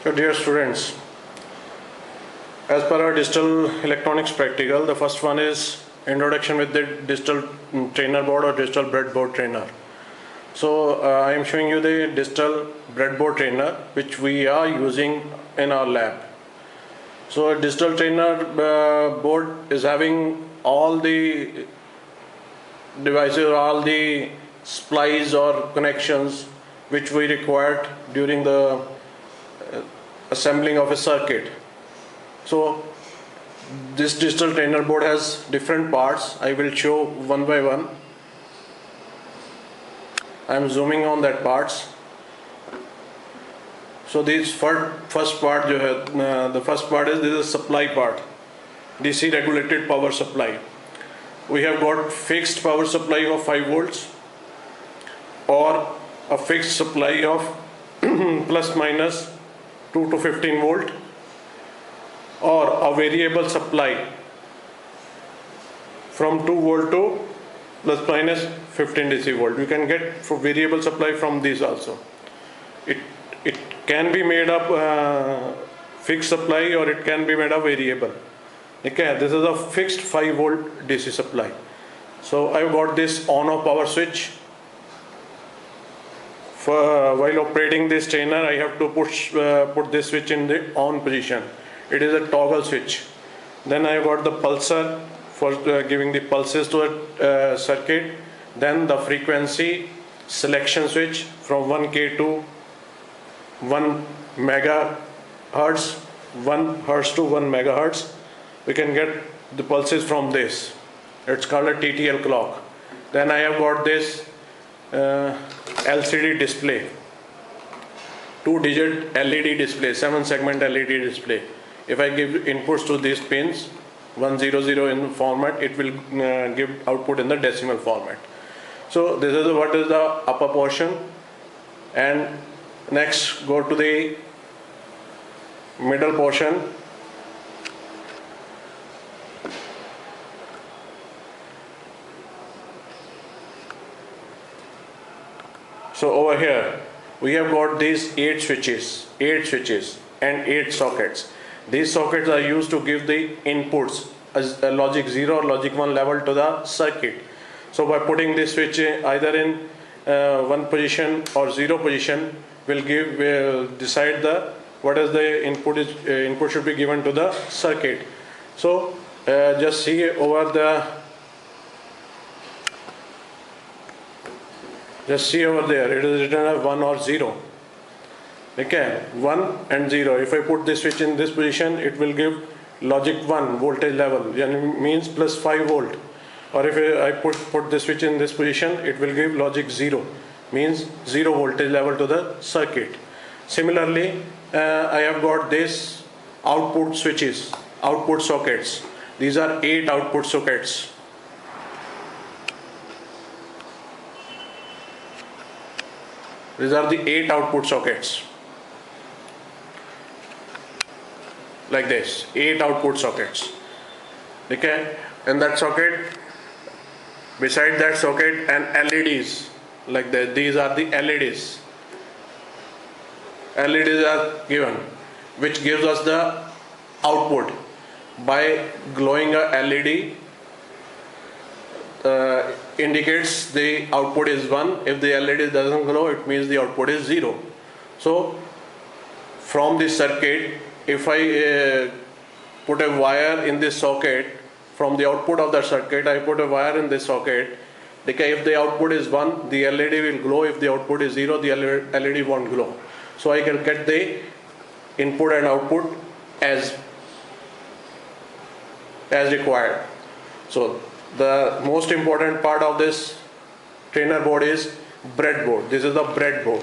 So dear students, as per our digital electronics practical, the first one is introduction with the digital trainer board or digital breadboard trainer. So I am showing you the digital breadboard trainer which we are using in our lab. So a digital trainer board is having all the devices, all the splice or connections which we required during the assembling of a circuit. So this digital trainer board has different parts. I will show one by one. I am zooming on that parts. So this first part the first part is this supply part, DC regulated power supply. We have got fixed power supply of 5 volts or a fixed supply of plus minus 2 to 15 volt, or a variable supply from 2 volt to plus minus 15 DC volt. You can get for variable supply from these also. It can be made up fixed supply or it can be made up variable. Okay, this is a fixed 5 volt DC supply. So I've got this on off power switch. While operating this trainer, I have to put this switch in the on position. It is a toggle switch. Then I got the pulsar for giving the pulses to a circuit. Then the frequency selection switch from 1K to 1 megahertz, 1 hertz to 1 megahertz. We can get the pulses from this. It's called a TTL clock. Then I have got this LCD display, 2-digit LED display, 7-segment LED display. If I give inputs to these pins 100 in format, it will give output in the decimal format. So this is what is the upper portion, and next go to the middle portion. So over here we have got these 8 switches and 8 sockets. These sockets are used to give the inputs as a logic 0 or logic 1 level to the circuit. So by putting this switch either in 1 position or 0 position will decide what is the input should be given to the circuit. So just see over there, it is written as 1 or 0. Okay, 1 and 0. If I put this switch in this position, it will give logic 1 voltage level, means plus 5 volt. Or if I put this switch in this position, it will give logic 0, means 0 voltage level to the circuit. Similarly, I have got this output switches, output sockets. These are 8 output sockets. These are the 8 output sockets. Like this, 8 output sockets. Okay, and that socket, beside that socket, and LEDs like that. These are the LEDs. LEDs are given, which gives us the output by glowing a LED. Indicates the output is 1. If the LED doesn't glow, it means the output is 0. So from this circuit, if I put a wire in this socket, from the output of the circuit I put a wire in this socket. Okay, if the output is 1, the LED will glow. If the output is 0, the LED won't glow. So I can get the input and output as required. So the most important part of this trainer board is breadboard. This is the breadboard.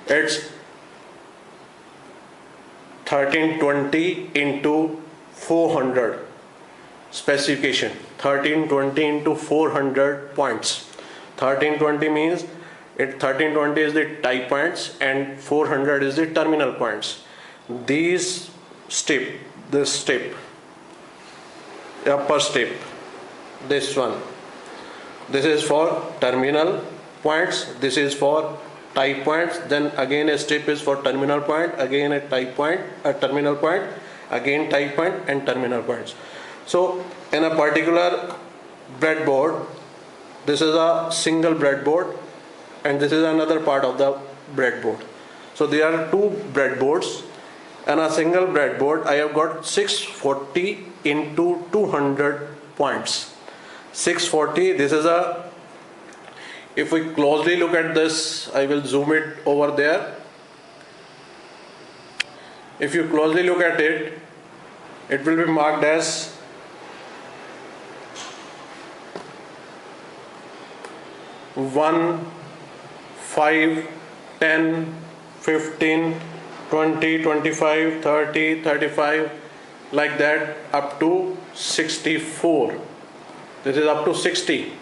It's 1320 into 400 specification. 1320 into 400 points. 1320 means 1320 is the tie points and 400 is the terminal points. This step, upper step, this one, this is for terminal points, this is for tie points, then again a strip is for terminal point, again a tie point, a terminal point, again tie point and terminal points. So in a particular breadboard, this is a single breadboard and this is another part of the breadboard. So there are two breadboards, and a single breadboard I have got 640 into 200 points. 640, this is a, if we closely look at this, I will zoom it over there. If you closely look at it, it will be marked as 1, 5, 10, 15, 20, 25, 30, 35, like that up to 64. This is up to 60.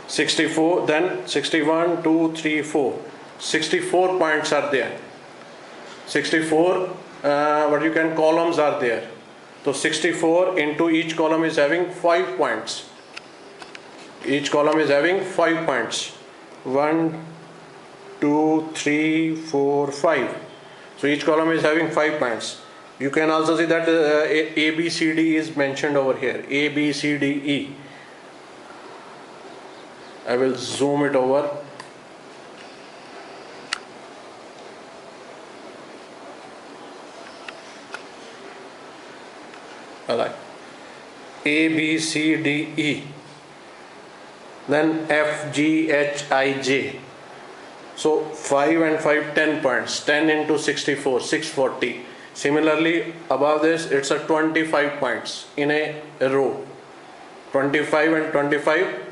64, then 61, 2, 3, 4. 64 points are there. 64 what you can columns are there. So 64 into each column is having 5 points. Each column is having 5 points. 1, 2, 3, 4, 5. So each column is having 5 points. You can also see that A, B, C, D is mentioned over here. A, B, C, D, E. I will zoom it over. Alright. A, B, C, D, E. Then F, G, H, I, J. So 5 and 5, 10 points. 10 into 64, 640. Similarly, above this, it's a 25 points in a row. 25 and 25.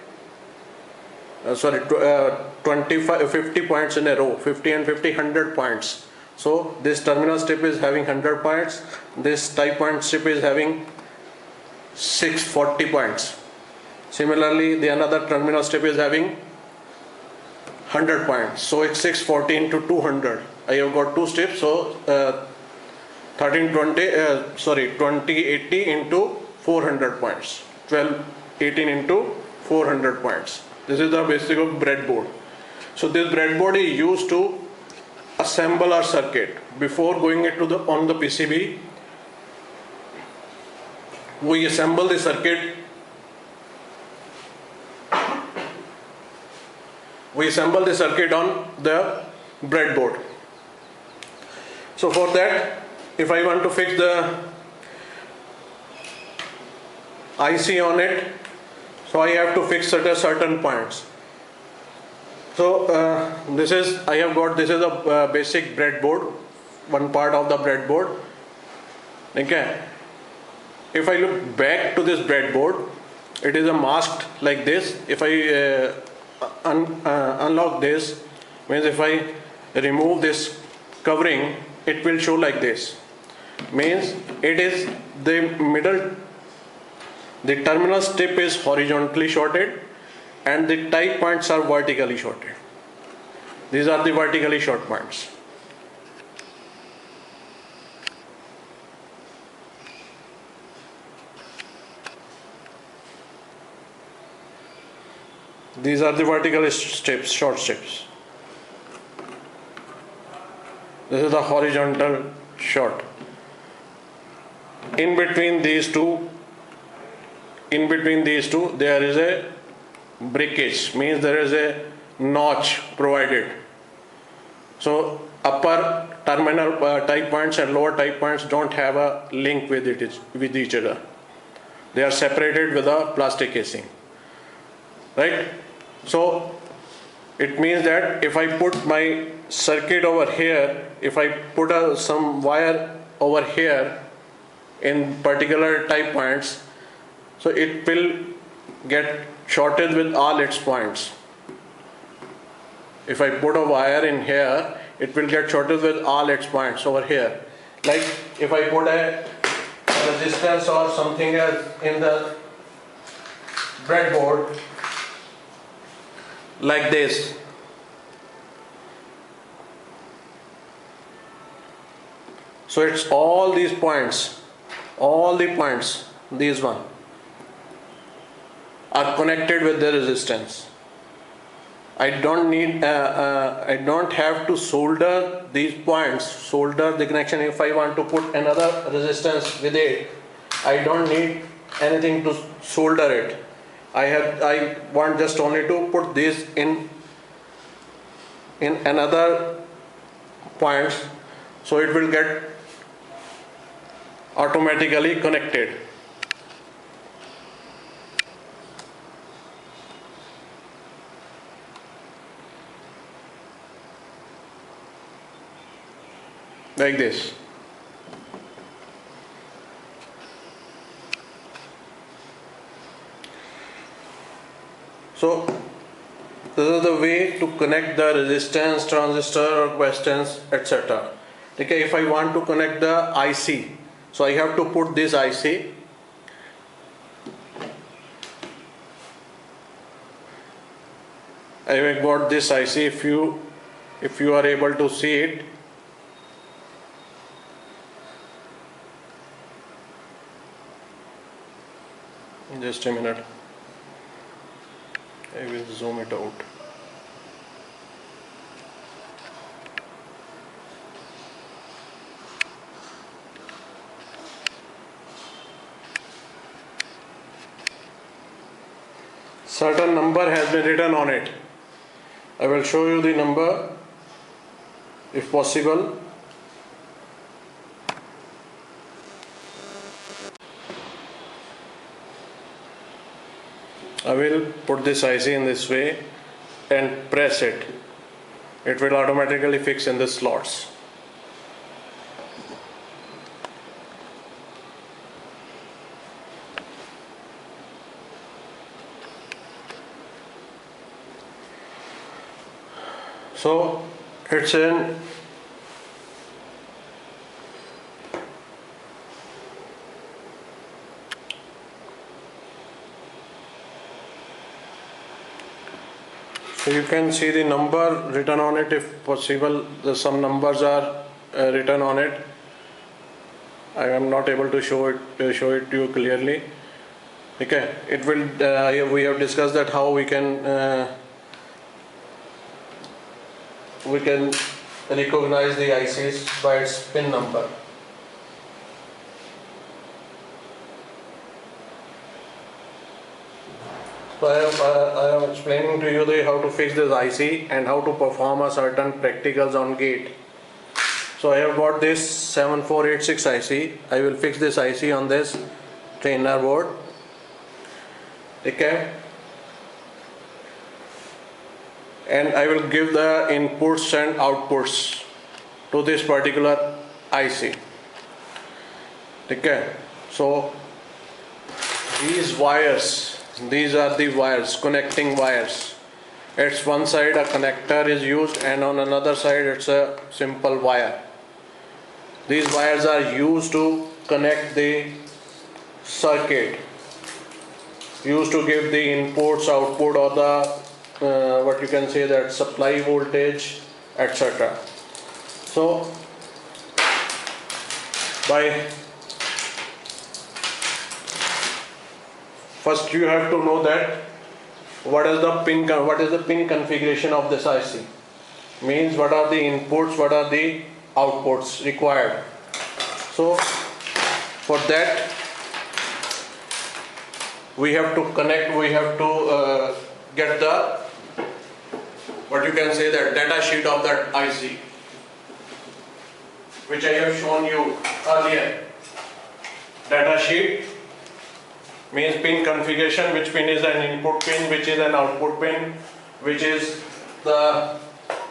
25, 50 points in a row. 50 and 50, 100 points. So this terminal strip is having 100 points. This tie point strip is having 640 points. Similarly, the another terminal strip is having 100 points. So it's 640 into 200. I have got two strips. So 2080 into 400 points. 1218 into 400 points. This is the basic of breadboard. So this breadboard is used to assemble our circuit. Before going it to the on the PCB, we assemble the circuit. We assemble the circuit on the breadboard. So for that, if I want to fix the IC on it, so I have to fix it at certain points. So this is, I have got, this is a basic breadboard, one part of the breadboard. Okay. If I look back to this breadboard, it is a masked like this. If I unlock this, means if I remove this covering, it will show like this. Means it is the middle, the terminal strip is horizontally shorted and the tie points are vertically shorted. These are the vertically short points. These are the vertical strips, short strips. This is the horizontal short. In between these two, there is a breakage, means there is a notch provided. So upper terminal tie points and lower tie points don't have a link with each other. They are separated with a plastic casing, right? So it means that if I put my circuit over here, if I put some wire over here in particular tie points, so it will get shorted with all its points. If I put a wire in here, it will get shorted with all its points over here. Like if I put a resistance or something else in the breadboard like this, so it's all these points, all the points, these one are connected with the resistance, I don't have to solder these points, solder the connection. If I want to put another resistance with it, I don't need anything to solder it. I want just only to put this in another points, so it will get automatically connected. Like this. So this is the way to connect the resistance, transistor or capacitance, etc. Okay, if I want to connect the IC, so I have to put this IC. I have got this IC. If you are able to see it. Just a minute. I will zoom it out. Certain number has been written on it. I will show you the number if possible. I will put this IC in this way and press it. It will automatically fix in the slots. So it's in so you can see the number written on it if possible. Some numbers are written on it. I am not able to show it to you clearly. Okay, it will. We have discussed that how we can recognize the ICs by its pin number. So I am explaining to you how to fix this IC and how to perform a certain practicals on gate. So I have got this 7486 IC. I will fix this IC on this trainer board. Okay. And I will give the inputs and outputs to this particular IC. Okay. So these wires, these are the wires, connecting wires. At one side a connector is used and on another side it's a simple wire. These wires are used to connect the circuit, used to give the inputs, output, or the what you can say that supply voltage, etc. So first you have to know that what is the pin configuration of this IC, means what are the inputs, what are the outputs required. So for that we have to connect, we have to get the what you can say that data sheet of that IC, which I have shown you earlier. Data sheet means pin configuration, which pin is an input pin, which is an output pin, which is the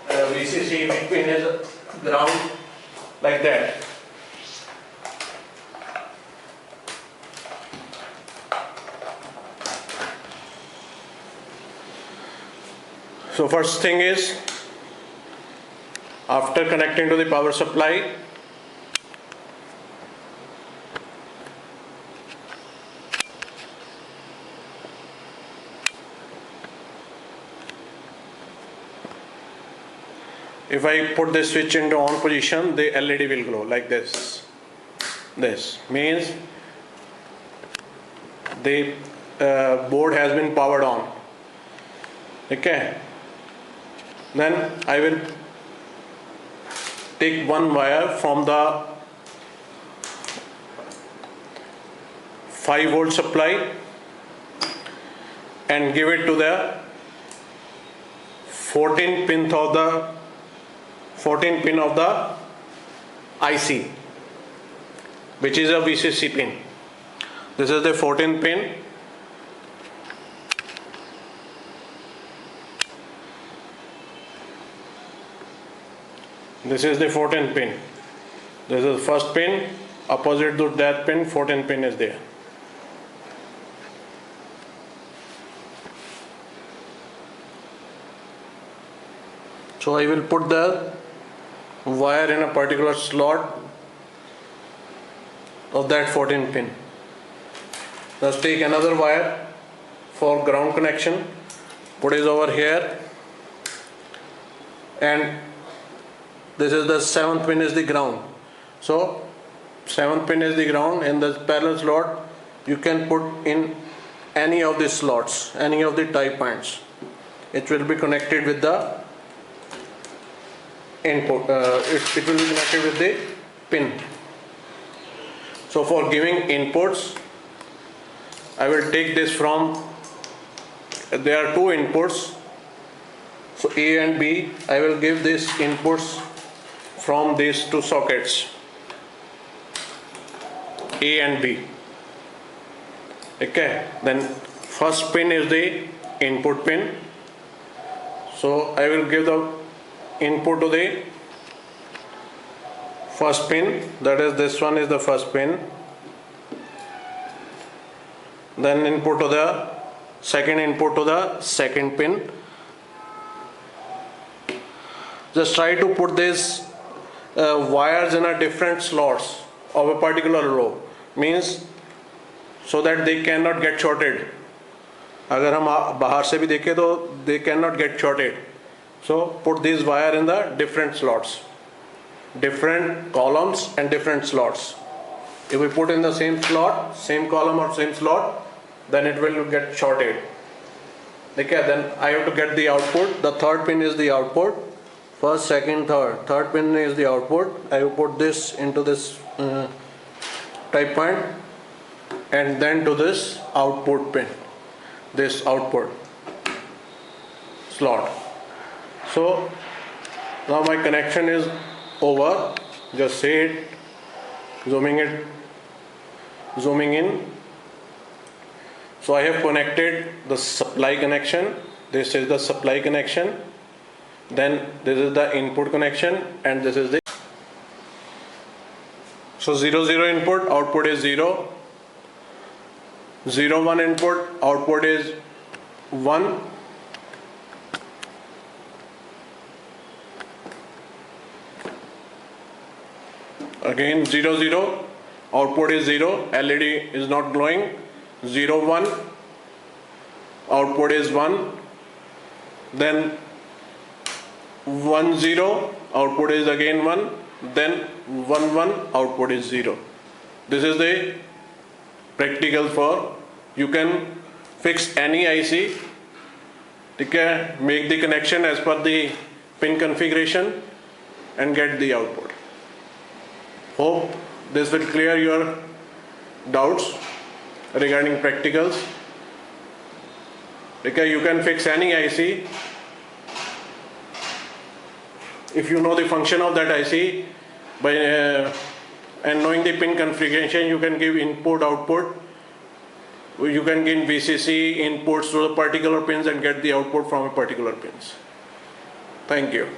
VCC, which pin is ground, like that. So first thing is, after connecting to the power supply, if I put this switch into on position, the LED will glow like this. This means the board has been powered on. Okay. Then I will take one wire from the 5-volt supply and give it to the 14 pin of the IC, which is a VCC pin. This is the 14 pin. This is the 14 pin. This is the first pin. Opposite to that pin, 14 pin is there. So I will put the wire in a particular slot of that 14 pin. Let's take another wire for ground connection. Put it over here, and this is the 7th pin is the ground. So 7th pin is the ground. In the parallel slot you can put in any of the slots, any of the tie points. It will be connected with the input. It will be connected with the pin. So for giving inputs, I will take this from, there are 2 inputs, so A and B. I will give these inputs from these 2 sockets, A and B. Okay, then first pin is the input pin, so I will give the input to the first pin, that is this one is the first pin. Then input to the second input to the second pin. Just try to put these wires in a different slots of a particular row, means so that they cannot get shorted. अगर हम बाहर से भी देखें तो they cannot get shorted. So put these wire in the different slots, different columns and different slots. If we put in the same slot, same column or same slot, then it will get shorted. Okay, then I have to get the output. The third pin is the output. First, second, third. Third pin is the output. I will put this into this type point, and then to this output pin, this output slot. So now my connection is over. Just say it, zooming in. So I have connected the supply connection. This is the supply connection. Then this is the input connection, and this is the. So 0 0 input, output is 0. 0 1 input, output is 1. Again 0 0, output is 0. LED is not glowing. 0 1, output is 1. Then 1 0, output is again 1. Then 1 1, output is 0. This is the practical for. You can fix any IC. Okay, make the connection as per the pin configuration and get the output. Hope this will clear your doubts regarding practicals. Okay, you can fix any IC. If you know the function of that IC by and knowing the pin configuration, you can give input, output. You can give VCC inputs to the particular pins and get the output from a particular pins. Thank you.